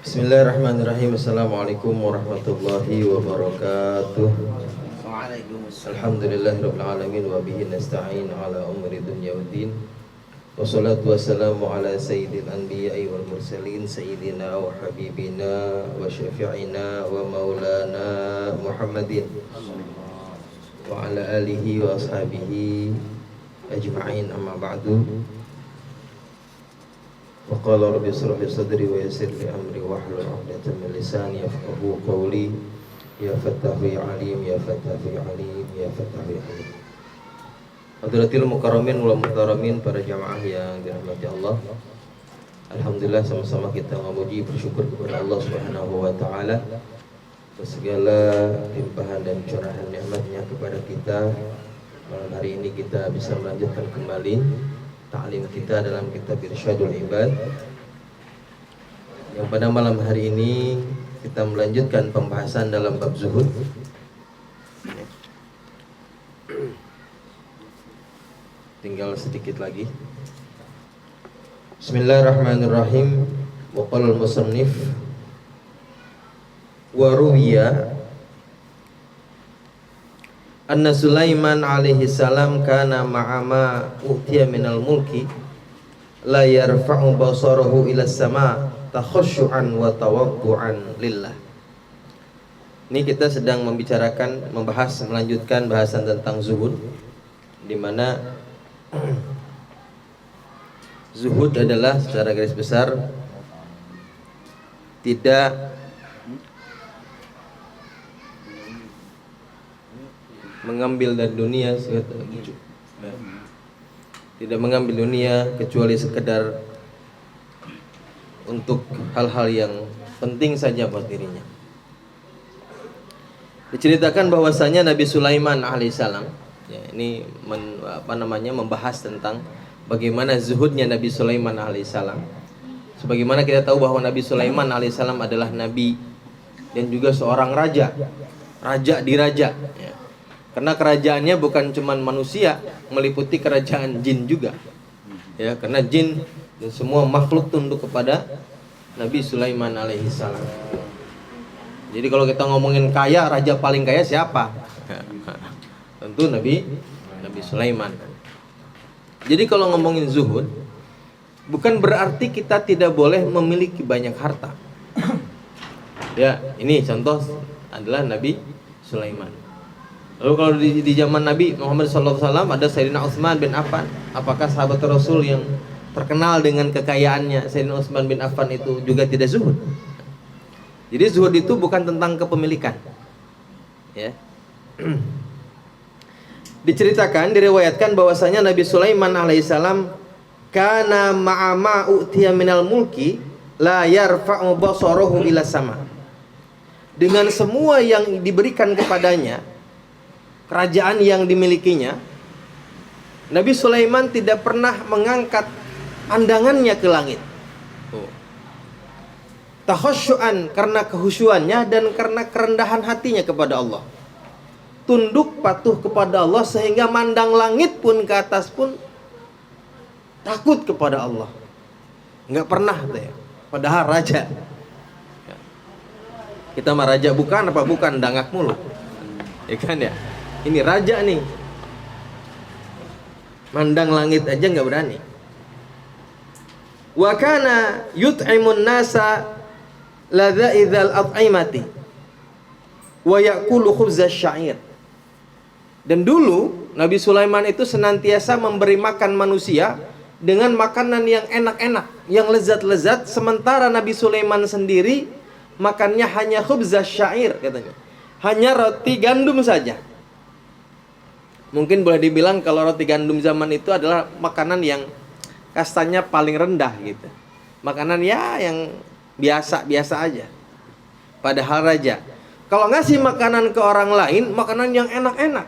Bismillahirrahmanirrahim. Assalamualaikum warahmatullahi wabarakatuh. Waalaikumsalam. Alhamdulillahirabbil alamin wa bihi nasta'in ala umuri dunya waddin. Wassalatu wassalamu ala sayyidil anbiya'i wal mursalin sayyidina wa habibina wa syafi'ina wa maulana Muhammadin wa ala alihi wa ashabihi ajma'in, amma ba'du. Wa qala rabbi ishrah li sadri wa yassir li amri wahlul 'uqdatam min lisani yafqahu qawli. Ya Fattahu ya Alim, ya Fattahu ya Alim, ya Fattahu ya Alim. Hadratil mukarramin wal muhtaramin, para jamaah yang dirahmati Allah. Alhamdulillah, sama-sama kita memuji bersyukur kepada Allah Subhanahu wa taala atas segala limpahan dan curahan nikmat-Nya kepada kita. Malam hari ini kita bisa melanjutkan kembali ta'lim kita dalam kitab Irsyadul Ibad, yang pada malam hari ini kita melanjutkan pembahasan dalam bab zuhud. Tinggal sedikit lagi. Bismillahirrahmanirrahim. Wa qala al-musannif wa ruwiya anna Sulaiman alaihi salam kana ma'ama utiya minal mulki la yarfa'u basarahu ila sama takhashu'an wa tawaddu'an lillah. Ini kita sedang melanjutkan bahasan tentang zuhud, di mana zuhud adalah secara garis besar tidak mengambil dari dunia, tidak mengambil dunia kecuali sekedar untuk hal-hal yang penting saja buat dirinya. Diceritakan bahwasanya Nabi Sulaiman alaihissalam, ya, ini membahas tentang bagaimana zuhudnya Nabi Sulaiman alaihissalam. Sebagaimana kita tahu bahwa Nabi Sulaiman alaihissalam adalah nabi dan juga seorang raja di raja, ya. Karena kerajaannya bukan cuma manusia, meliputi kerajaan jin juga, ya, karena jin dan semua makhluk tunduk kepada Nabi Sulaiman alaihissalam. Jadi kalau kita ngomongin kaya, raja paling kaya siapa? Tentu Nabi Sulaiman. Jadi kalau ngomongin zuhud, bukan berarti kita tidak boleh memiliki banyak harta. Ya, ini contoh adalah Nabi Sulaiman. Lalu kalau di zaman Nabi Muhammad SAW ada Sayyidina Utsman bin Affan. Apakah sahabat Rasul yang terkenal dengan kekayaannya Sayyidina Utsman bin Affan itu juga tidak zuhud? Jadi zuhud itu bukan tentang kepemilikan, ya. Diceritakan, diriwayatkan bahwasanya Nabi Sulaiman alaihissalam kana ma'ama utiya minal mulki la yarfa'u basarahu ila sama. Dengan semua yang diberikan kepadanya, kerajaan yang dimilikinya, Nabi Sulaiman tidak pernah mengangkat pandangannya ke langit. Takhasyu'an, karena kehusyuannya dan karena kerendahan hatinya kepada Allah. Tunduk patuh kepada Allah sehingga mandang langit pun ke atas pun takut kepada Allah. Enggak pernah ya. Padahal raja. Kita mah raja bukan apa bukan, dangak mulu. Ya kan ya? Ini raja nih, mandang langit aja nggak berani. Wa kana yut'imun nasa ladza'idzal at'imati wa ya'kulu khubzasy sya'ir. Dan dulu Nabi Sulaiman itu senantiasa memberi makan manusia dengan makanan yang enak-enak, yang lezat-lezat, sementara Nabi Sulaiman sendiri makannya hanya khubzasy sya'ir, katanya. Hanya roti gandum saja. Mungkin boleh dibilang kalau roti gandum zaman itu adalah makanan yang kastanya paling rendah gitu. Makanan ya yang biasa-biasa aja. Padahal raja, kalau ngasih makanan ke orang lain, makanan yang enak-enak.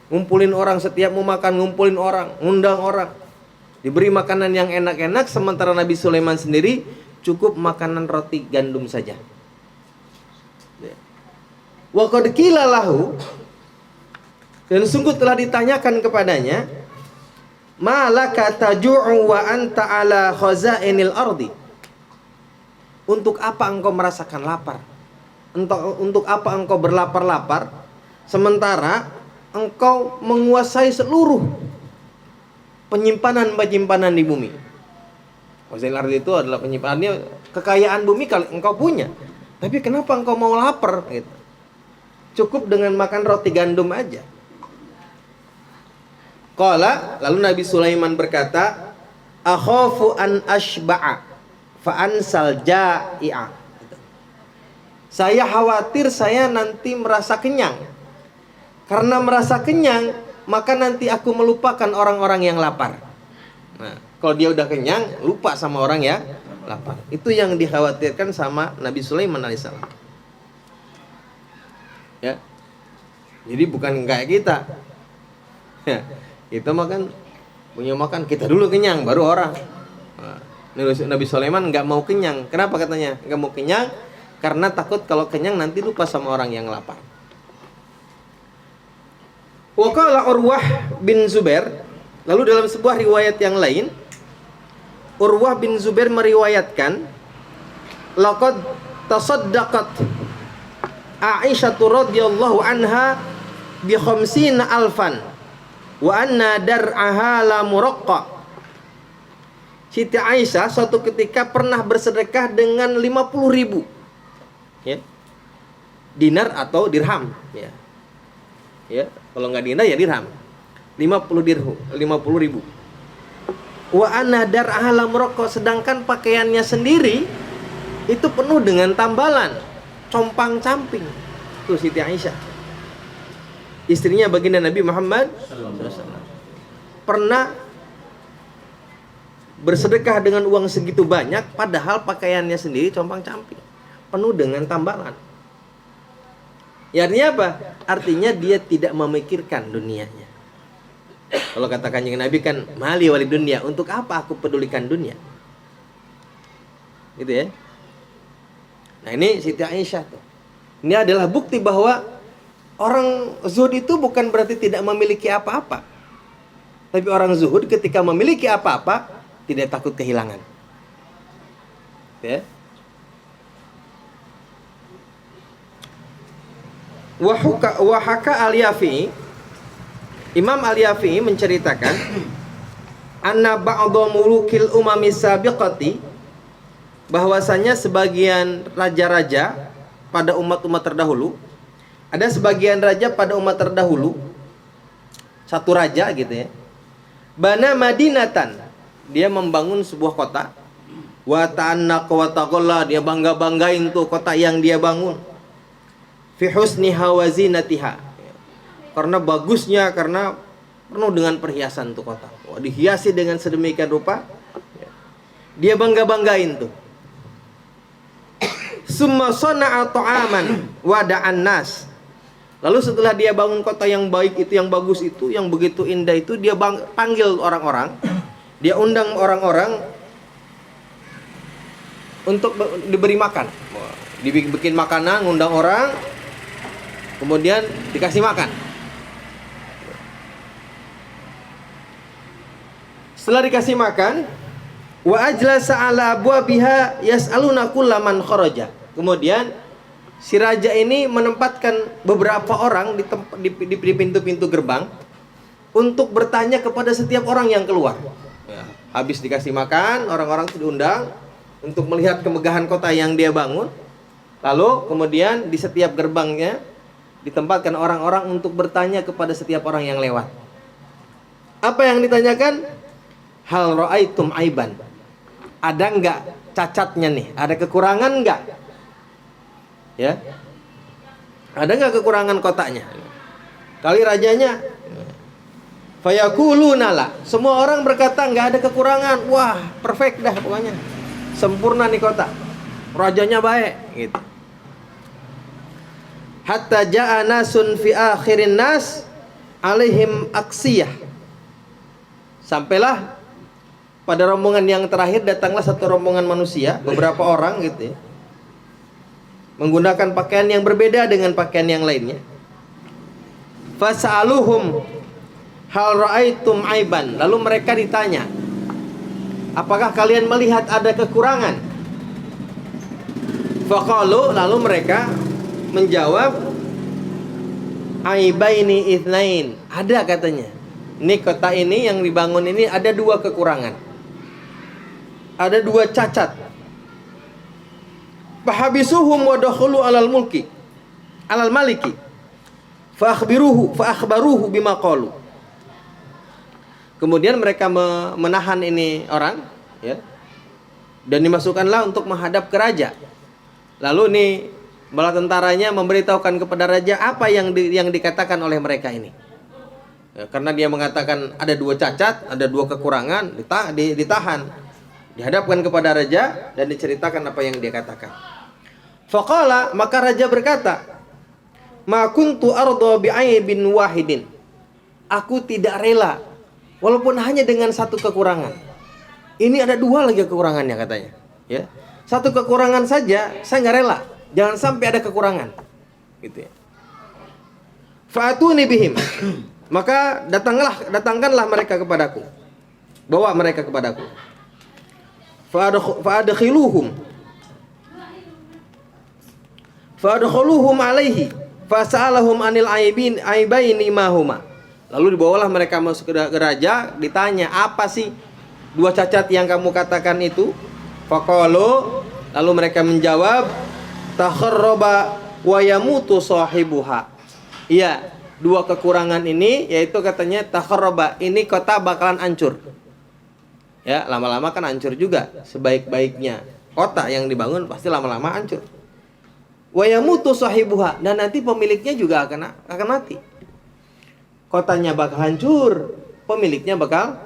Ngumpulin orang, setiap mau makan ngumpulin orang, ngundang orang. Diberi makanan yang enak-enak, sementara Nabi Sulaiman sendiri cukup makanan roti gandum saja. Wa qad qila lahu, dan sungguh telah ditanyakan kepadanya, malaka taju'u wa anta ala khazainil ardi. untuk apa engkau merasakan lapar? Untuk apa engkau berlapar-lapar sementara engkau menguasai seluruh penyimpanan di bumi? Wasil ardi itu adalah penyimpanannya, kekayaan bumi kalau engkau punya. Tapi kenapa engkau mau lapar gitu? Cukup dengan makan roti gandum aja. Qala, lalu Nabi Sulaiman berkata, akhafu an ashba'a fa ansal ja'i'a. Saya khawatir saya nanti merasa kenyang. Karena merasa kenyang, maka nanti aku melupakan orang-orang yang lapar. Nah, kalau dia udah kenyang, lupa sama orang ya lapar. Itu yang dikhawatirkan sama Nabi Sulaiman alaihissalam. Ya. Jadi bukan kayak kita. Ya. Kita makan, punya makan, kita dulu kenyang, baru orang. Nah, Nabi Sulaiman nggak mau kenyang. Kenapa katanya? Nggak mau kenyang karena takut kalau kenyang nanti lupa sama orang yang lapar. Wa qala Urwah bin Zubair, lalu dalam sebuah riwayat yang lain, Urwah bin Zubair meriwayatkan, laqad tasaddaqat Aisyah radhiyallahu anha bi 50 alfan wa anna dar'aha la muraqqa. Siti Aisyah suatu ketika pernah bersedekah dengan 50.000 ya, dinar atau dirham ya. Ya, kalau nggak dinar ya dirham. 50.000. Wa anna dar'aha la muraqqa, sedangkan pakaiannya sendiri itu penuh dengan tambalan, compang-camping. Tuh Siti Aisyah, istrinya baginda Nabi Muhammad SAW, pernah bersedekah dengan uang segitu banyak, padahal pakaiannya sendiri compang-camping, penuh dengan tambalan. Ya, artinya apa? Artinya dia tidak memikirkan dunianya. Kalau kata Kanjeng Nabi kan, mali wali dunia, untuk apa aku pedulikan dunia? Gitu ya. Nah, ini Siti Aisyah tuh. Ini adalah bukti bahwa orang zuhud itu bukan berarti tidak memiliki apa-apa. Tapi orang zuhud ketika memiliki apa-apa tidak takut kehilangan. Ya. Wahaka al-Yafi'i, Imam al-Yafi'i menceritakan, anna ba'dha mulukil umami sabiqati, bahwasanya sebagian raja-raja pada umat-umat terdahulu, ada sebagian raja pada umat terdahulu, satu raja gitu ya, bana madinatan, dia membangun sebuah kota, wa ta'annaqa wa taqalla, dia bangga-banggain tuh kota yang dia bangun, fi husniha wa zinatiha, karena bagusnya, karena penuh dengan perhiasan tuh kota. Wah, dihiasi dengan sedemikian rupa, dia bangga-banggain tuh. Summa sana'a ta'aman wada'an nas. Lalu setelah dia bangun kota yang baik itu, yang bagus itu, yang begitu indah itu, dia panggil orang-orang, dia undang orang-orang untuk diberi makan. Dibikin makanan, ngundang orang, kemudian dikasih makan. Setelah dikasih makan, wa ajlasa ala abwabiha yas'aluna kullaman kharaja. Kemudian si raja ini menempatkan beberapa orang di pintu-pintu gerbang untuk bertanya kepada setiap orang yang keluar. Ya, habis dikasih makan, orang-orang itu diundang untuk melihat kemegahan kota yang dia bangun. Lalu kemudian di setiap gerbangnya ditempatkan orang-orang untuk bertanya kepada setiap orang yang lewat. Apa yang ditanyakan? Hal ra'aitum aiban. Ada enggak cacatnya nih? Ada kekurangan enggak? Ya. Ada enggak kekurangan kotanya? Kali rajanya, fayaquluna la. Semua orang berkata enggak ada kekurangan. Wah, perfect dah pokoknya. Sempurna nih kota. Rajanya baik gitu. Hatta ja'a nasun fi akhirin nas alaihim aksiyah. Sampailah pada rombongan yang terakhir, datanglah satu rombongan manusia, beberapa orang gitu ya, menggunakan pakaian yang berbeda dengan pakaian yang lainnya. Fas'aluhum hal ra'aitum aiban. Lalu mereka ditanya, apakah kalian melihat ada kekurangan? Faqalu, lalu mereka menjawab, aibaini itsnain. Ada katanya. Ini kota ini yang dibangun ini ada dua kekurangan. Ada dua cacat. Fahabisuhum wa dakhulu alal maliki. Fa akhbaruhu bima qalu. Kemudian mereka menahan ini orang, ya. Dan dimasukkanlah untuk menghadap ke raja. Lalu nih bala tentaranya memberitahukan kepada raja apa yang dikatakan oleh mereka ini. Ya, karena dia mengatakan ada dua cacat, ada dua kekurangan, ditahan, dihadapkan kepada raja dan diceritakan apa yang dia katakan. Faqala, maka raja berkata, ma kuntu arda bi'aibin wahidin. Aku tidak rela walaupun hanya dengan satu kekurangan. Ini ada dua lagi kekurangannya katanya, ya. Satu kekurangan saja saya nggak rela, jangan sampai ada kekurangan, gitu ya. Fa'atuni bihim. Maka datangkanlah mereka kepadaku. Bawa mereka kepadaku. Fa'adkhuluhum alaihi fas'alahum anil aibaini mahuma. Lalu dibawalah mereka masuk ke raja, ditanya, apa sih dua cacat yang kamu katakan itu? Faqalu, lalu mereka menjawab, takharraba wa yamutu sahibuha. Iya, dua kekurangan ini yaitu katanya takharraba, ini kota bakalan hancur. Ya, lama-lama kan hancur juga. Sebaik-baiknya kota yang dibangun pasti lama-lama hancur. Wa yamutu sahibuha, dan nanti pemiliknya juga akan mati. Kotanya bakal hancur, pemiliknya bakal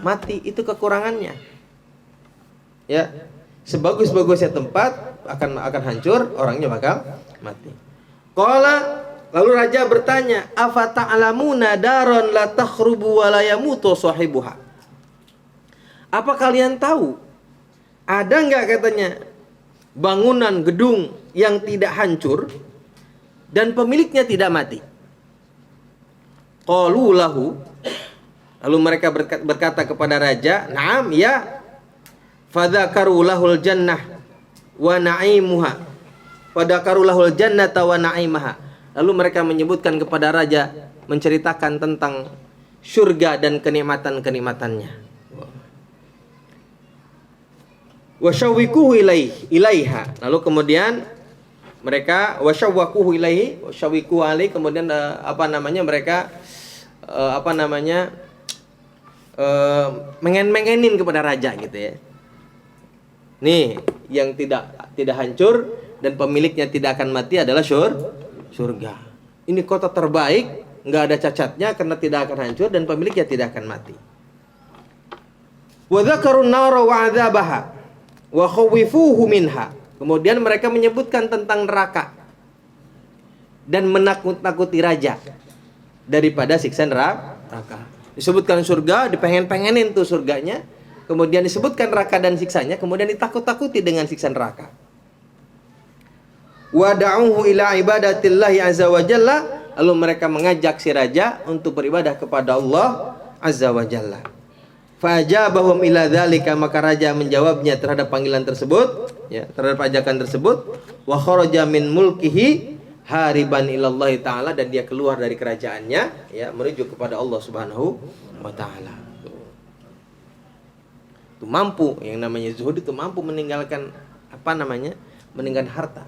mati, itu kekurangannya. Ya, sebagus-bagusnya tempat akan hancur, orangnya bakal mati. Qala, lalu raja bertanya, afa ta'lamuna daron la takhrubu wa la yamutu sahibuha. Apa kalian tahu ada enggak katanya bangunan gedung yang tidak hancur dan pemiliknya tidak mati? Qalu lahu, lalu mereka berkata kepada raja, na'am, ya. Fadzakaru lahul jannah wa na'imuha. Fadzakaru lahul jannata wa na'imaha. Lalu mereka menyebutkan kepada raja, menceritakan tentang surga dan kenikmatan-kenikmatannya. Wa syawwikuhu ilaiha. Lalu kemudian mereka wasyawwakuhu ilaihi, wasyawwiku alaihi, kemudian mereka mengen-mengenin kepada raja, gitu ya. Nih, yang tidak hancur dan pemiliknya tidak akan mati adalah surga. Ini kota terbaik, nggak ada cacatnya karena tidak akan hancur dan pemiliknya tidak akan mati. Wa dzakarun nara wa 'adzabaha wa khawifuhu minha. Kemudian mereka menyebutkan tentang neraka dan menakut-nakuti raja daripada siksa neraka. Disebutkan surga, dipengen-pengenin tuh surganya. Kemudian disebutkan neraka dan siksanya, kemudian ditakut-takuti dengan siksa neraka. Wada'uhu ila ibadatillahi azza wa jalla. Lalu mereka mengajak si raja untuk beribadah kepada Allah azza wa jalla. Fajabahum ila dzalika, maka raja menjawabnya terhadap panggilan tersebut, ya, terhadap ajakan tersebut. Wa kharaja min mulkihi hariban ilallahi ta'ala, dan dia keluar dari kerajaannya, ya, menuju kepada Allah Subhanahu wa ta'ala. Itu mampu, yang namanya zuhud itu mampu meninggalkan meninggalkan harta.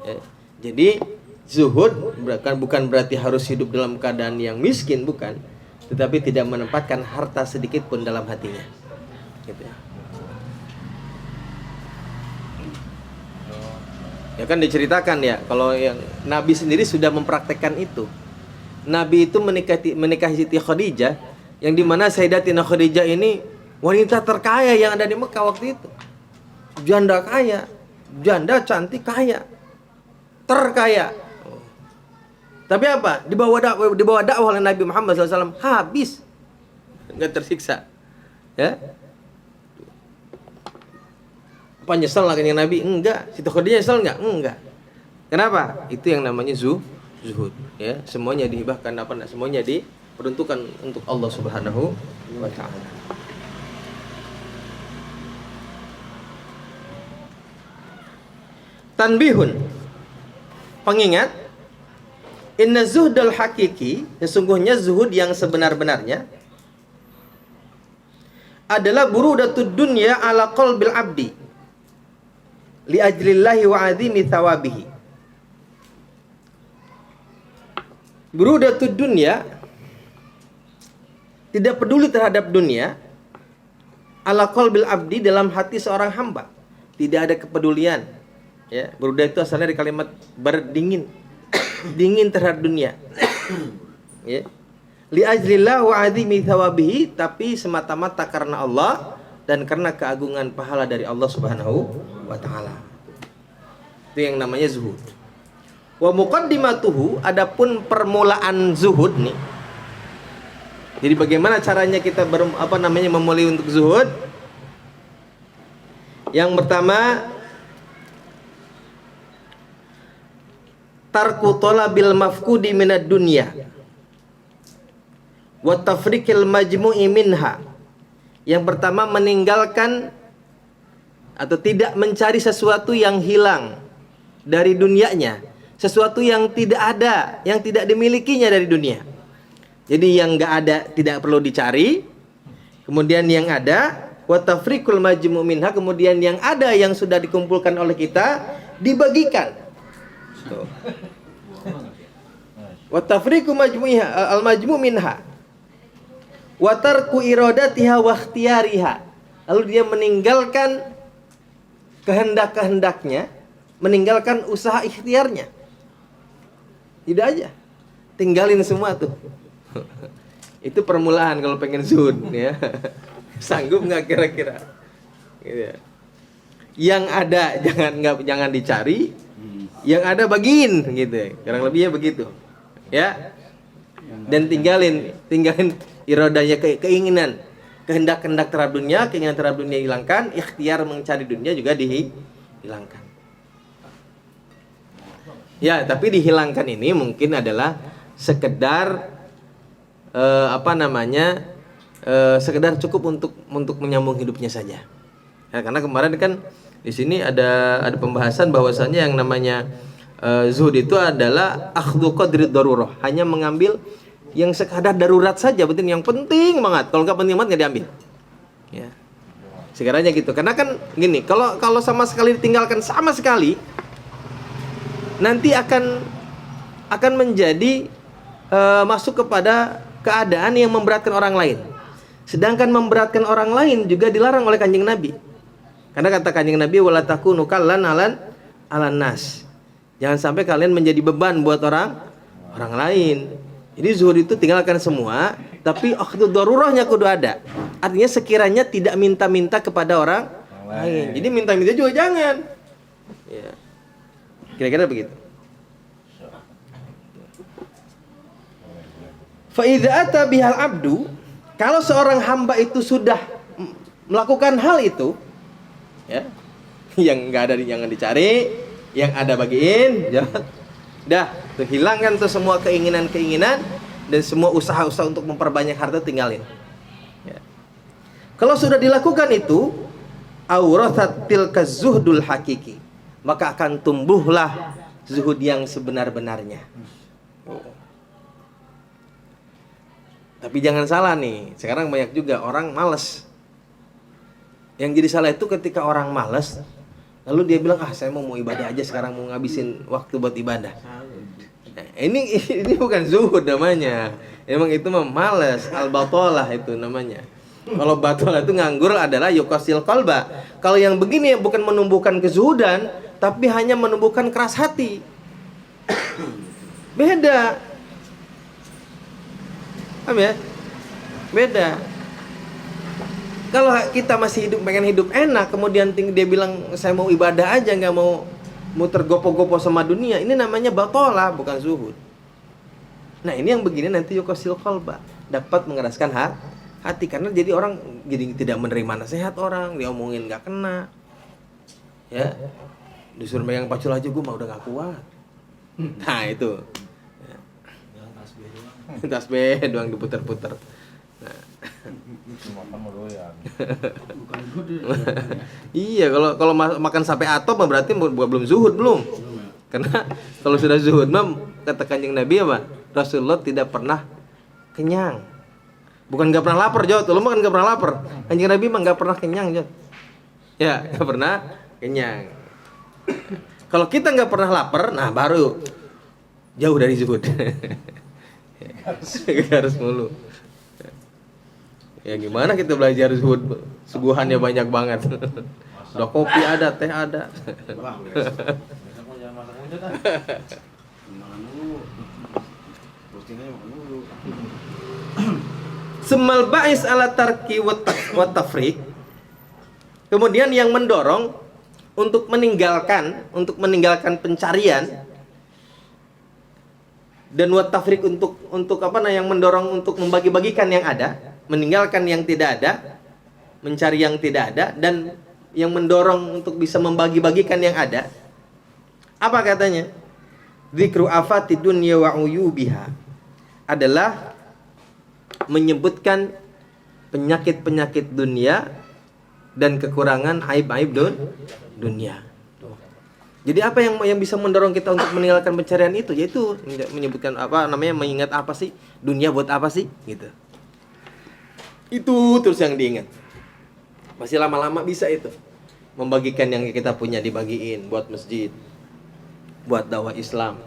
Ya, jadi zuhud bukan berarti harus hidup dalam keadaan yang miskin, bukan, tetapi tidak menempatkan harta sedikit pun dalam hatinya, gitu ya. Ya kan diceritakan ya, kalau yang Nabi sendiri sudah mempraktekkan itu. Nabi itu menikahi Siti Khadijah, yang dimana Sayyidatina Khadijah ini wanita terkaya yang ada di Mekah waktu itu. Janda kaya, janda cantik kaya, terkaya. Tapi apa? Dibawa dakwah oleh Nabi Muhammad SAW, habis, nggak tersiksa. Ya? Apa nyesel lagi Nabi? Enggak. Siti Khadijah nyesel enggak? Enggak. Kenapa? Itu yang namanya zuhud. Ya, semuanya dihibahkan, semuanya diperuntukkan untuk Allah Subhanahu wa ta'ala. Tanbihun. Pengingat, inna zuhdal hakiki, sesungguhnya zuhud yang sebenar-benarnya adalah burudatud dunya ala qalbil abdi li ajlillahi wa azimi thawabihi. Burudatud dunya, tidak peduli terhadap dunia, ala qalbil abdi, dalam hati seorang hamba. Tidak ada kepedulian. Ya, berudah itu asalnya dari kalimat berdingin, dingin terhadap dunia. Ya. Li ajlillah wa azimi thawabihi, tapi semata-mata karena Allah dan karena keagungan pahala dari Allah Subhanahu wa taala. Itu yang namanya zuhud. Wa muqaddimatuhu, adapun permulaan zuhud nih. Jadi bagaimana caranya kita memulai untuk zuhud? Yang pertama, tarku talabil mafkudi minad dunya wa tafriqil majmu'i minha. Yang pertama, meninggalkan atau tidak mencari sesuatu yang hilang dari dunianya, sesuatu yang tidak ada, yang tidak dimilikinya dari dunia. Jadi yang enggak ada tidak perlu dicari. Kemudian yang ada, wa tafriqul majmu' minha, kemudian yang ada yang sudah dikumpulkan oleh kita dibagikan. Wa tafriqu majmu'iha al-majmu' minha wa tarku iradatiha wa ikhtiyariha. Lalu dia meninggalkan kehendak-kehendaknya, meninggalkan usaha ikhtiarnya. Tidak aja, tinggalin semua tuh. Itu permulaan kalau pengen zuhud ya. Sanggup nggak kira-kira? Gitu ya. Yang ada jangan dicari, yang ada bagiin gitu. Kurang lebihnya begitu. Ya. Dan tinggalin iradanya, keinginan, kehendak terhadap dunia, keinginan terhadap dunia hilangkan, ikhtiar mencari dunia juga dihilangkan. Ya, tapi dihilangkan ini mungkin adalah sekedar sekedar cukup untuk menyambung hidupnya saja. Ya, karena kemarin kan di sini ada pembahasan bahwasannya yang namanya zuhud itu adalah akhdhu qadrid darurah, hanya mengambil yang sekadar darurat saja, betul, yang penting banget. Kalau nggak penting banget nggak diambil. Ya. Sekiranya gitu. Karena kan gini, kalau sama sekali ditinggalkan sama sekali, nanti akan menjadi masuk kepada keadaan yang memberatkan orang lain. Sedangkan memberatkan orang lain juga dilarang oleh Kanjeng Nabi. Karena kata Kanjeng Nabi, wala takunu kallan alan nas. Jangan sampai kalian menjadi beban buat orang lain. Jadi zuhud itu tinggalkan semua, tapi akhdhu darurahnya kudu ada. Artinya sekiranya tidak minta-minta kepada orang lain. Jadi minta-minta juga jangan. Ya. Kira-kira begitu. Fa idza ata bihal abdu, kalau seorang hamba itu sudah melakukan hal itu, ya, yang enggak ada jangan dicari, yang ada bagiin, dah, tuh hilangkan tuh semua keinginan-keinginan dan semua usaha-usaha untuk memperbanyak harta tinggalin. Ya. Kalau sudah dilakukan itu, aurathat tilka zuhdul hakiki, maka akan tumbuhlah zuhud yang sebenar-benarnya. Tapi jangan salah nih, sekarang banyak juga orang malas. Yang jadi salah itu ketika orang malas, lalu dia bilang, saya mau ibadah aja sekarang, mau ngabisin waktu buat ibadah. Nah, ini bukan zuhud namanya. Emang itu mah malas, al-batalah itu namanya. Kalau batalah itu nganggur adalah yuqasil qalba. Kalau yang begini bukan menumbuhkan kezuhudan, tapi hanya menumbuhkan keras hati. Beda. Paham ya? Beda. Kalau kita masih pengen hidup enak, kemudian dia bilang saya mau ibadah aja, nggak mau tergopo-gopo sama dunia, ini namanya batalah, bukan zuhud. Nah, ini yang begini nanti yuqasil qalba, dapat mengeraskan hati, karena jadi orang jadi tidak menerima nasihat orang, diomongin nggak kena, ya, disuruh megang pacul aja gue mah udah nggak kuat. Nah itu, ya. Tasbih doang diputer-puter. Nah. Makan meloyan. Iya, kalau makan sampai atop mah berarti belum zuhud belum. Karena kalau sudah zuhud mah kata Kanjeng Nabi apa? Rasulullah tidak pernah kenyang. Bukan nggak pernah lapar, Jod. Lu mah kan nggak pernah lapar. Kanjeng Nabi mah nggak pernah kenyang, Jod. Ya, nggak pernah kenyang. Kalau kita nggak pernah lapar, nah baru jauh dari zuhud. Harus mulu. Ya gimana kita belajar zuhud? Suguhannya banyak banget. Udah kopi ada, teh ada. Wah, besok mau jangan masak aja dah. Makan dulu. Postingnya makan dulu. Semal ba'is ala tarki wa tafriq. Kemudian yang mendorong untuk meninggalkan pencarian dan wa tafriq untuk apa nah yang mendorong untuk membagi-bagikan yang ada, meninggalkan yang tidak ada, mencari yang tidak ada, dan yang mendorong untuk bisa membagi-bagikan yang ada. Apa katanya? Dzikru afati dunya wa uyubiha adalah menyebutkan penyakit-penyakit dunia dan kekurangan aib-aib dunia. Jadi apa yang bisa mendorong kita untuk meninggalkan pencarian itu? Yaitu menyebutkan apa namanya, mengingat apa sih dunia, buat apa sih gitu. Itu terus yang diingat. Masih lama-lama bisa itu. Membagikan yang kita punya dibagiin buat masjid, buat dakwah Islam.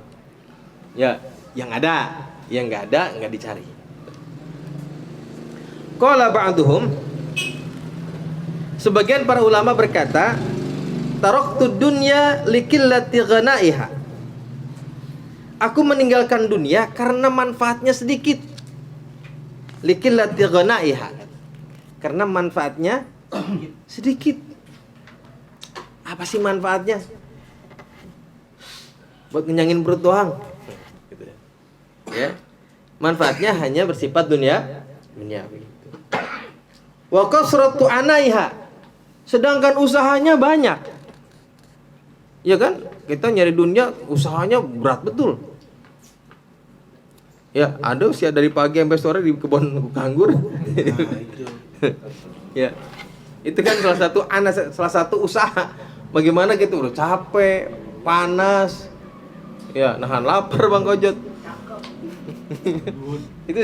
Ya, yang ada, yang enggak ada enggak dicari. Qala ba'duhum, sebagian para ulama berkata, taraktu dunya likillati ghanaiha. Aku meninggalkan dunia karena manfaatnya sedikit. Likillati ghanaiha. Karena manfaatnya sedikit. Apa sih manfaatnya? Buat ngenyangin perut doang. Gitu ya. Manfaatnya hanya bersifat dunia. Wa kasratu anaiha. Sedangkan usahanya banyak. Ya kan? Kita nyari dunia usahanya berat betul. Ya, ada usia dari pagi sampai sore di kebun anggur. Ya. Itu kan salah satu usaha. Bagaimana gitu udah capek, panas. Ya, nahan lapar Bang Kojot. Itu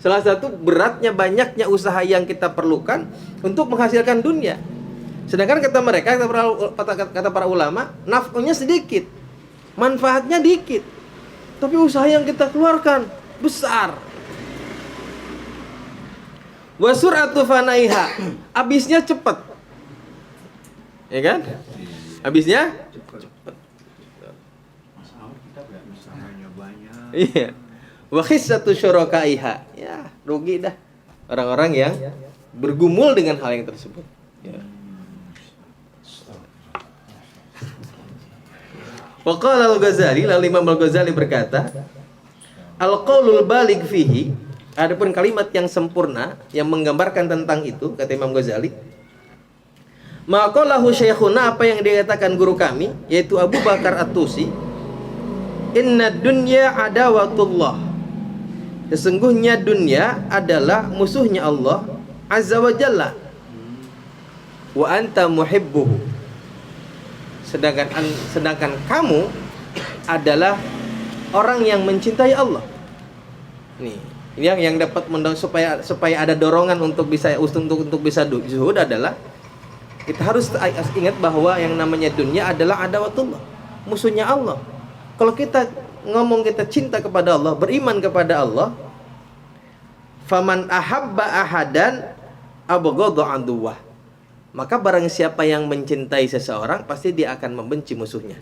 salah satu beratnya banyaknya usaha yang kita perlukan untuk menghasilkan dunia. Sedangkan kata para ulama, naf'unya sedikit, manfaatnya dikit, tapi usaha yang kita keluarkan besar. Wa sur'atu fanaiha, habisnya cepat. Ya kan? Habisnya cepat. Masalah kita usahanya banyak. Iya. Wa khissatu syurakaiha. Ya, rugi dah orang-orang yang bergumul dengan hal yang tersebut. Ya. Wa qala al-Ghazali, lalu Imam al-Ghazali berkata, al-qaulul baligh fihi, adapun kalimat yang sempurna yang menggambarkan tentang itu, kata Imam Ghazali, maqalahu syekhuna, apa yang dikatakan guru kami yaitu Abu Bakar At-Tusi, inna dunya adawatullah, sesungguhnya dunia adalah musuhnya Allah Azza wa Jalla, wa anta muhibbuhu, sedangkan kamu adalah orang yang mencintai Allah. Nih, yang dapat mendorong supaya ada dorongan untuk bisa zuhud adalah kita harus ingat bahwa yang namanya dunia adalah adawatullah, musuhnya Allah. Kalau kita ngomong kita cinta kepada Allah, beriman kepada Allah, faman ahabba ahadan abghadha aduwah, maka barang siapa yang mencintai seseorang pasti dia akan membenci musuhnya.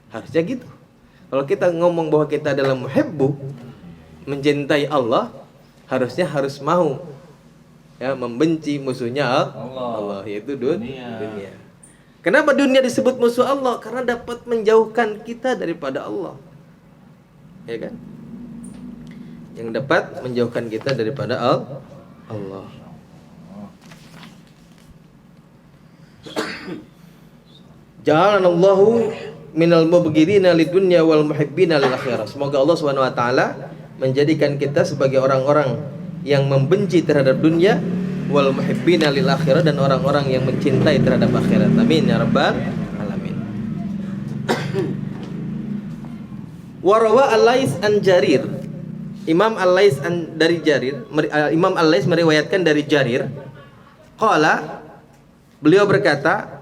Harusnya gitu. Kalau kita ngomong bahwa kita adalah muhibbu, mencintai Allah, harusnya harus mau ya membenci musuhnya Allah, yaitu dunia. Kenapa dunia disebut musuh Allah? Karena dapat menjauhkan kita daripada Allah. Ya kan? Yang dapat menjauhkan kita daripada Allah. Ja'alanallahu minal mubghidina lidunya wal muhibbina lil akhirah. Semoga Allah Subhanahu wa taala menjadikan kita sebagai orang-orang yang membenci terhadap dunia, wal muhibbina lil akhirah, dan orang-orang yang mencintai terhadap akhirat. Amin ya rabbal alamin. Warawa Al-Lais an Jarir. Imam Al-Lais dari Jarir, Imam Al-Lais meriwayatkan dari Jarir. Qala, beliau berkata,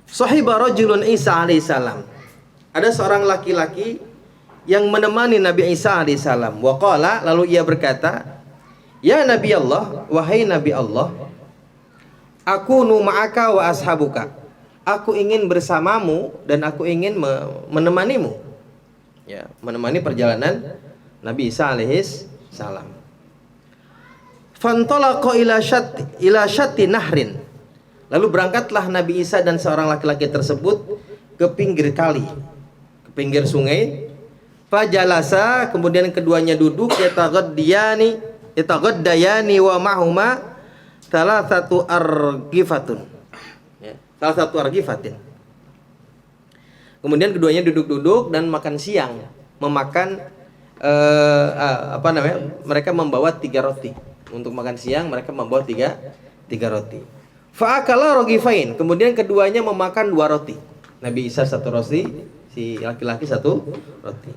sahiba rajulun Isa alaihissalam. Ada seorang laki-laki yang menemani Nabi Isa alaihissalam. Wa qala, lalu ia berkata, ya Nabi Allah, wahai Nabi Allah, aku nu ma'aka wa ashabuka. Aku ingin bersamamu dan aku ingin menemanimu. Ya, menemani perjalanan Nabi Isa alaihis salam. Fantalaqa ila syatti nahrin. Lalu berangkatlah Nabi Isa dan seorang laki-laki tersebut ke pinggir kali, ke pinggir sungai. Fajalasa, kemudian keduanya duduk, yataghaddayani wa mahuma salah satu argifatun. Ya, salah satu argifatin. Kemudian keduanya duduk-duduk dan makan siang, memakan mereka membawa 3 roti. Untuk makan siang mereka membawa tiga roti. Fa'akala rogifain, kemudian keduanya memakan 2 roti. Nabi Isa 1 roti, si laki-laki 1 roti.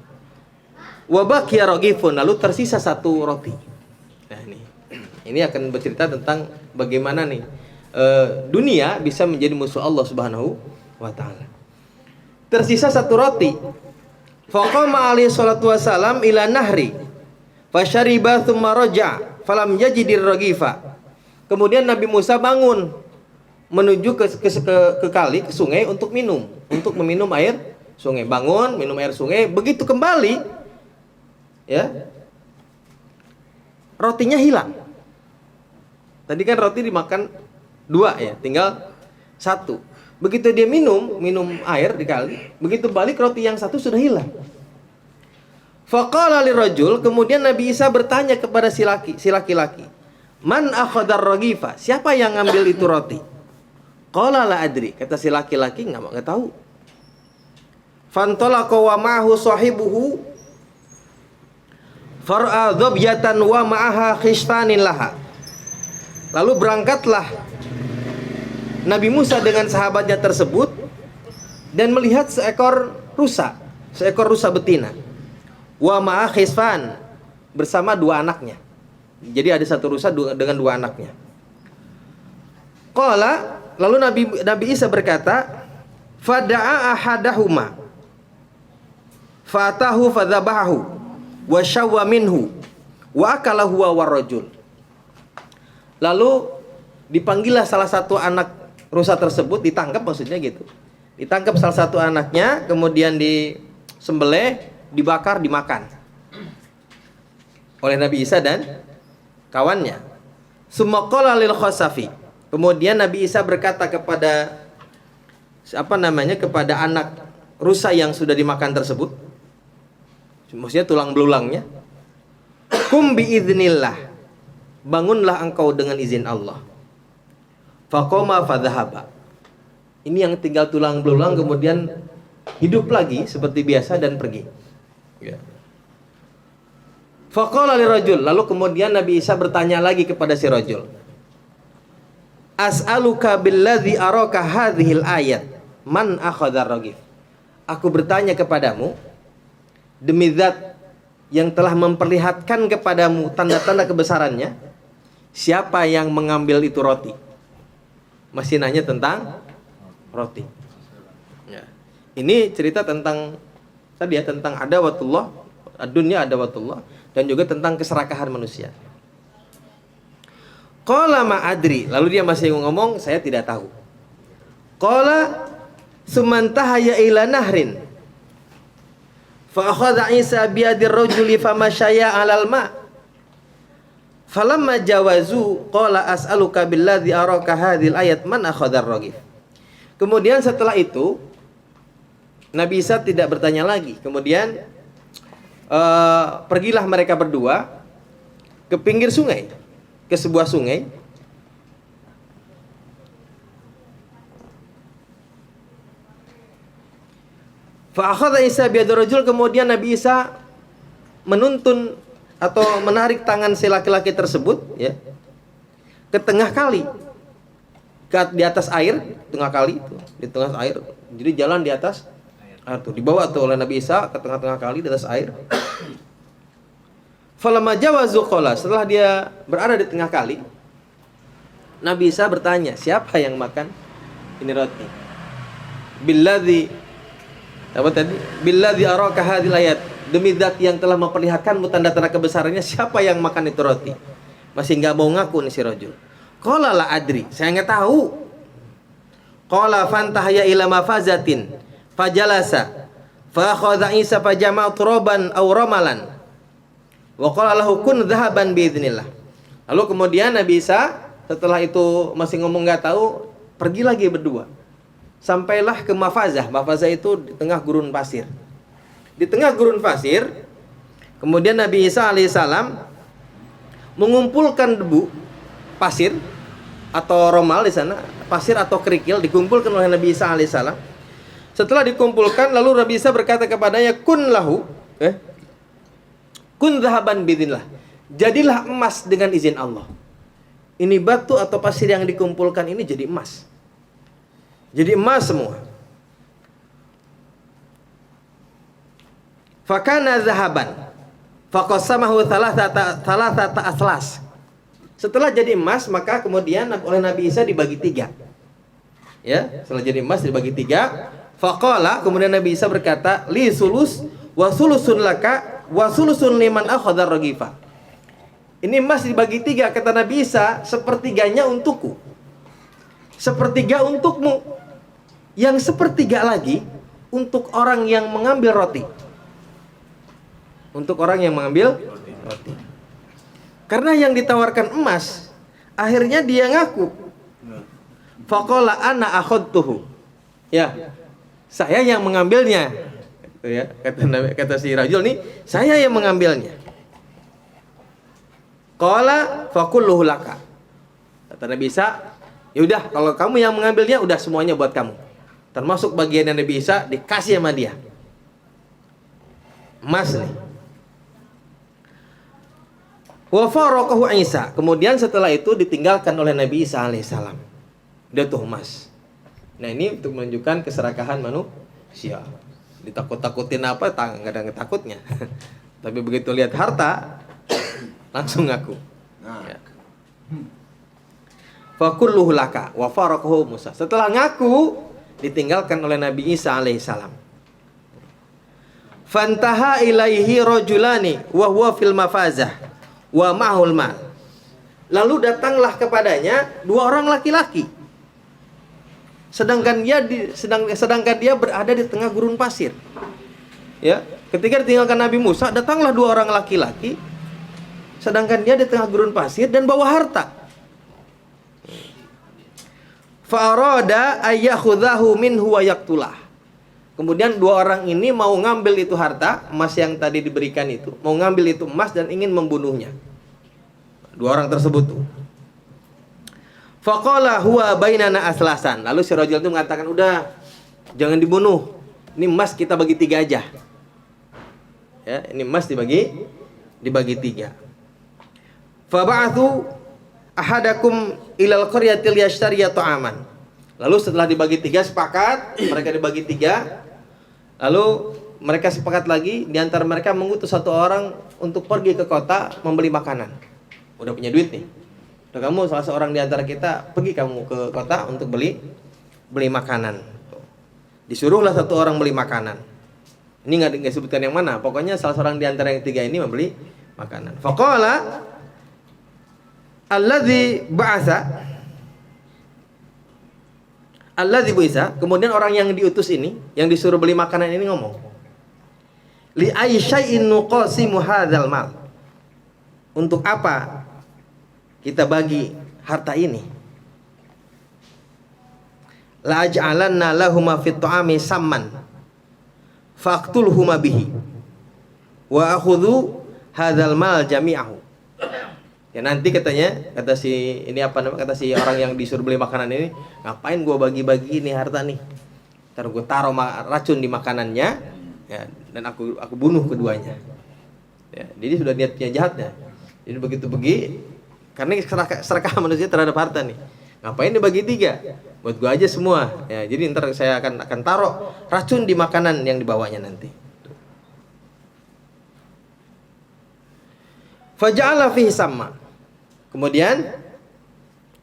Wa baqiya rogifun, lalu tersisa 1 roti. Nah ini akan bercerita tentang bagaimana nih dunia bisa menjadi musuh Allah Subhanahu wa taala. Tersisa 1 roti. Faqama alaihi salatu wasalam ila nahri fasyariba thumma raja falam yajidir ragifa. Kemudian Nabi Musa bangun menuju ke kali, ke sungai untuk meminum air sungai. Bangun, minum air sungai, begitu kembali ya, rotinya hilang. Tadi kan roti dimakan 2 ya, tinggal 1. Begitu dia minum air di kali, begitu balik roti yang 1 sudah hilang. Faqala lirajul, kemudian Nabi Isa bertanya kepada si laki-laki, man akhadar ragifa, siapa yang ngambil itu roti? Qala la adri, kata si laki-laki, enggak tahu. Fantalaqa wa ma'ahu sahibuhu far'a dhabyatan wa ma'aha khishtanin laha. Lalu berangkatlah Nabi Musa dengan sahabatnya tersebut dan melihat seekor rusa betina. Wa ma'a khishfan, bersama 2 anaknya. Jadi ada 1 rusa dengan 2 anaknya. Qala, lalu Nabi Isa berkata, fada'a ahadahuma fatahu fadzabahu wa syawwa minhu wa akala huwa warrajul. Lalu dipanggillah salah satu anak rusa tersebut, ditangkap maksudnya gitu. Ditangkap salah satu anaknya, kemudian disembelih, dibakar, dimakan oleh Nabi Isa dan kawannya. Summa qala lil khasafi. Kemudian Nabi Isa berkata kepada kepada anak rusa yang sudah dimakan tersebut, maksudnya tulang belulangnya, kum bi idznillah, bangunlah engkau dengan izin Allah. Faqoma fadhahaba. Ini yang tinggal tulang belulang kemudian hidup lagi seperti biasa dan pergi. Ya. Faqala lirajul, lalu kemudian Nabi Isa bertanya lagi kepada si rajul. As'aluka billadzi araka hadhil ayat, man akhadhar ragif. Aku bertanya kepadamu demi zat yang telah memperlihatkan kepadamu tanda-tanda kebesarannya, siapa yang mengambil itu roti? Masih nanya tentang roti. Ya. Ini cerita tentang tadi ya, tentang adawatullah, dunia adawatullah, dan juga tentang keserakahan manusia. Qala ma'adri, lalu dia masih ngomong, saya tidak tahu. Qala sumantahaya ila nahrin fa akhadha Isa biyadir rajuli famashaya 'alal ma'. Falamma jawazu qala as'aluka billadzi araka hadhil ayat man akhadhar ragif. Kemudian setelah itu Nabi Isa tidak bertanya lagi. Kemudian pergilah mereka berdua ke pinggir sungai, ke sebuah sungai. Fa akhadha Isa biyadir rajul, kemudian Nabi Isa menuntun atau menarik tangan si laki-laki tersebut, ya, ke tengah kali, di atas air, tengah kali itu, di tengah air. Jadi jalan di atas air tuh, dibawa tuh oleh Nabi Isa ke tengah-tengah kali di atas air. Falamma jawazu qala, setelah dia berada di tengah kali, Nabi Isa bertanya, siapa yang makan ini roti? Billadzi, apa tadi? Billadzi araka hadhil ayat, demi zat yang telah memperlihatkanmu tanda-tanda kebesarannya, siapa yang makan itu roti? Masih nggak mau ngaku nih si rajul. Qala la adri, saya nggak tahu. Qala fantahya ila mafazatin fajalasa fa akhadha Isa fajama'a turaban aw ramalan wa qala lahu kun dhahaban biidznillah. Lalu kemudian Nabi Isa setelah itu masih ngomong nggak tahu, pergi lagi berdua. Sampailah ke Mafazah. Mafazah itu di tengah gurun pasir. Di tengah gurun pasir, kemudian Nabi Isa alaihissalam mengumpulkan debu pasir atau romal di sana, pasir atau kerikil dikumpulkan oleh Nabi Isa alaihissalam. Setelah dikumpulkan, lalu Nabi Isa berkata kepadanya, kun lahu, kun dhahaban bidinlah, jadilah emas dengan izin Allah. Ini batu atau pasir yang dikumpulkan ini jadi emas. Jadi emas semua. Fakana dhahaban faqassamahu thalathata aslas. Setelah jadi emas, maka kemudian oleh Nabi Isa dibagi 3. Ya, setelah jadi emas dibagi 3. Faqala, kemudian Nabi Isa berkata, li sulus wa sulusun laka wa sulusun liman akhadha raghifah. Ini emas dibagi 3, kata Nabi Isa, sepertiganya untukku, sepertiga untukmu, yang sepertiga lagi untuk orang yang mengambil roti. Untuk orang yang mengambil roti. Karena yang ditawarkan emas, akhirnya dia ngaku. Faqala ana akhadtuhu. Ya, saya yang mengambilnya. Gitu ya, kata si rajul nih, saya yang mengambilnya. Qala fakulluhu laka. Kata Nabi Isa, yaudah kalau kamu yang mengambilnya, udah semuanya buat kamu. Termasuk bagian Nabi Isa dikasih sama dia. Emas nih. Wa faraqahu Isa. Kemudian setelah itu ditinggalkan oleh Nabi Isa alaihissalam. Dia tuh emas. Nah, ini untuk menunjukkan keserakahan manusia. Ditakut-takutin apa, nggak ada takutnya. Tapi begitu lihat harta, langsung ngaku. Ya. Fakulluhu laka wa faraqahu Musa. Setelah ngaku, ditinggalkan oleh Nabi Isa alaihissalam. Fantaha ilaihi rajulani wa huwa fil mafazah wa ma'hul mal. Lalu datanglah kepadanya 2 orang laki-laki. Sedangkan dia berada di tengah gurun pasir. Ya, ketika ditinggalkan Nabi Musa, datanglah 2 orang laki-laki. Sedangkan dia di tengah gurun pasir dan bawa harta. Fa'arada ayyakhudhahu minhu wa yaqtulah. Kemudian 2 orang ini mau ngambil itu harta, emas yang tadi diberikan itu, mau ngambil itu emas dan ingin membunuhnya. 2 orang tersebut tuh. Faqala huwa bainana aslasan. Lalu si rajul itu mengatakan, udah, jangan dibunuh. Ini emas kita bagi 3 aja. Ya, ini emas dibagi 3. Fa ba'athu ahadakum ilal qaryatil yashtariya ta'aman. Lalu setelah dibagi 3 sepakat, mereka dibagi 3. Lalu mereka sepakat lagi, di antara mereka mengutus 1 orang untuk pergi ke kota membeli makanan. Udah punya duit nih. Udah, kamu salah seorang di antara kita, pergi kamu ke kota untuk beli makanan. Disuruhlah 1 orang beli makanan. Ini nggak disebutkan yang mana. Pokoknya salah seorang di antara yang 3 ini membeli makanan. Faqala alladzi ba'atha alladzi bu'isa. Kemudian orang yang diutus ini, yang disuruh beli makanan ini ngomong, li ayyi syai'in nuqasimu hadzal mal. Untuk apa kita bagi harta ini? La aj'alanna lahuma fit ta'ami samman faqtulhuma bihi wa akhudhu hadzal mal jami'ahu. Ya, nanti katanya, kata si orang yang disuruh beli makanan ini, ngapain gue bagi-bagi ini harta nih? Ntar gue taruh racun di makanannya, ya, dan aku bunuh keduanya. Ya, jadi sudah niatnya jahatnya. Jadi begitu pergi, karena serakah manusia terhadap harta nih. Ngapain dibagi 3? Buat gua aja semua. Ya, jadi ntar saya akan taruh racun di makanan yang dibawanya nanti. Faja'ala fihi samma. Kemudian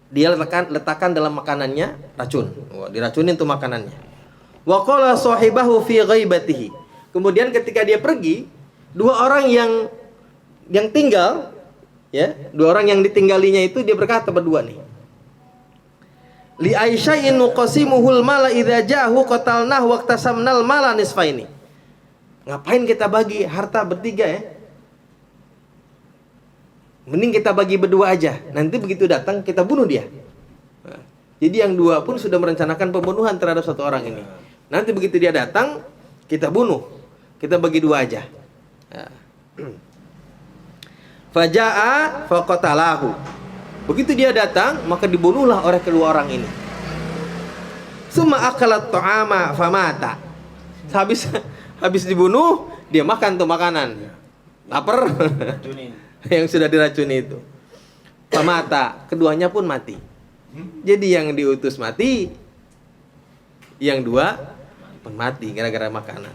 dia letakkan dalam makanannya racun. Wah, diracunin tuh makanannya. Wa qala sahibahu fi ghaibatihi. Kemudian ketika dia pergi, 2 orang yang tinggal, ya, 2 orang yang ditinggalinya itu dia berkata berdua nih. Li aisya'in nuqasimuhul mala idza ja'ahu qatalnahu waqtasamnal mala nisfaini. Ngapain kita bagi harta bertiga ya? Mending kita bagi berdua aja. Nanti begitu datang kita bunuh dia. Nah, jadi yang 2 pun sudah merencanakan pembunuhan terhadap satu orang ini. Nanti begitu dia datang, kita bunuh. Kita bagi 2 aja. Nah. Faja'a faqatalahu. Begitu dia datang, maka dibunuhlah oleh kedua orang ini. Summa akalat ta'ama famata. Habis dibunuh, dia makan tuh makanan. Lapar. Yang sudah diracuni itu. Famata, keduanya pun mati. Jadi yang diutus mati, yang 2 pun mati gara-gara makanan.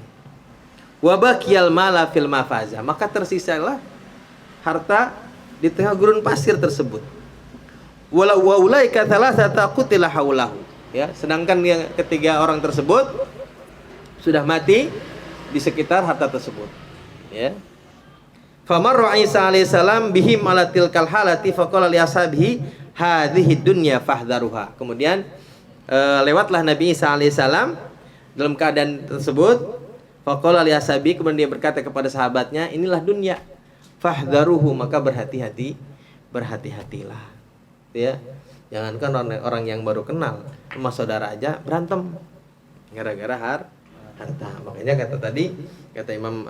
Wa baqiyal mala fil mafaza, maka tersisalah harta di tengah gurun pasir tersebut. Walau wa ulaika thalathata qutila haulahu. Ya, sedangkan yang ketiga orang tersebut sudah mati di sekitar harta tersebut. Ya. Famarra Isa alaihissalam bihim ala tilkal halati faqala li ashabihi hadhihi dunya fahdharuha. Kemudian lewatlah Nabi Isa alaihissalam dalam keadaan tersebut, faqala li ashabihi, kemudian dia berkata kepada sahabatnya, inilah dunia, fahdharuhu, maka berhati-hatilah. Ya. Jangankan orang yang baru kenal, sama saudara aja berantem gara-gara harta. Makanya kata Imam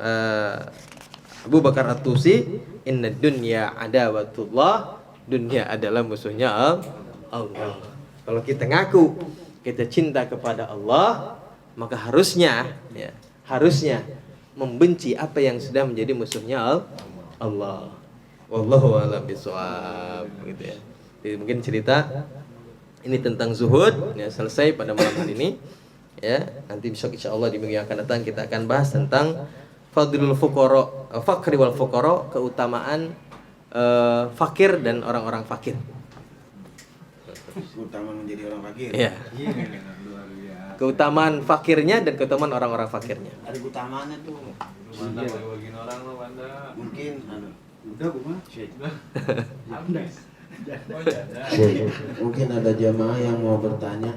Abu Bakar At-Tusi, inna dunya adawatullah, dunia adalah musuhnya Allah. Kalau kita ngaku kita cinta kepada Allah, maka harusnya membenci apa yang sudah menjadi musuhnya Allah. Wallahu a'lam bishawab, gitu ya. Jadi mungkin cerita ini tentang zuhud ya, selesai pada malam hari ini. Ya, nanti besok insyaallah di minggu yang akan datang kita akan bahas tentang fadlul fuqara, fakri wal fuqara, keutamaan fakir dan orang-orang fakir. Keutamaan menjadi orang fakir. Iya. Keutamaan fakirnya dan keutamaan orang-orang fakirnya. Ada keutamaannya tuh. Mana bagi orang lo Wanda? Mungkin udah gua Habis. Oh, mungkin ada jamaah yang mau bertanya.